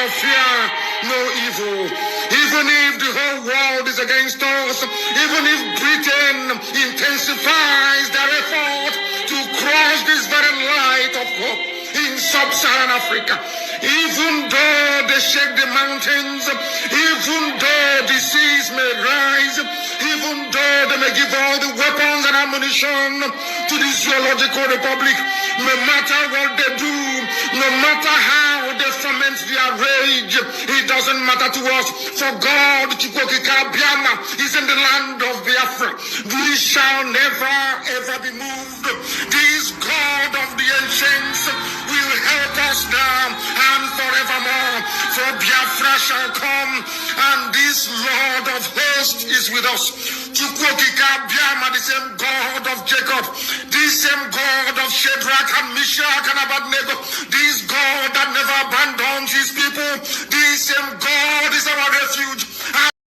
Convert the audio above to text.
shall fear no evil. Even if the whole world is against us, even if Britain intensifies their effort to cross this very light of hope in sub-Saharan Africa, even though they shake the mountains, even though the seas may rise, even though they may give all the weapons and ammunition to the Zoological Republic, no matter what they do, no matter how they ferment their rage, it doesn't matter to us. For God, Chukwokikabiama, is in the land of Biafra. We shall never, ever be moved. This God of the ancients will help us now and forevermore. For Biafra shall come, and this Lord of hosts is with us. Chukwokikabiama, the same God of Jacob, the same God of Shadrach and Meshach and Abednego,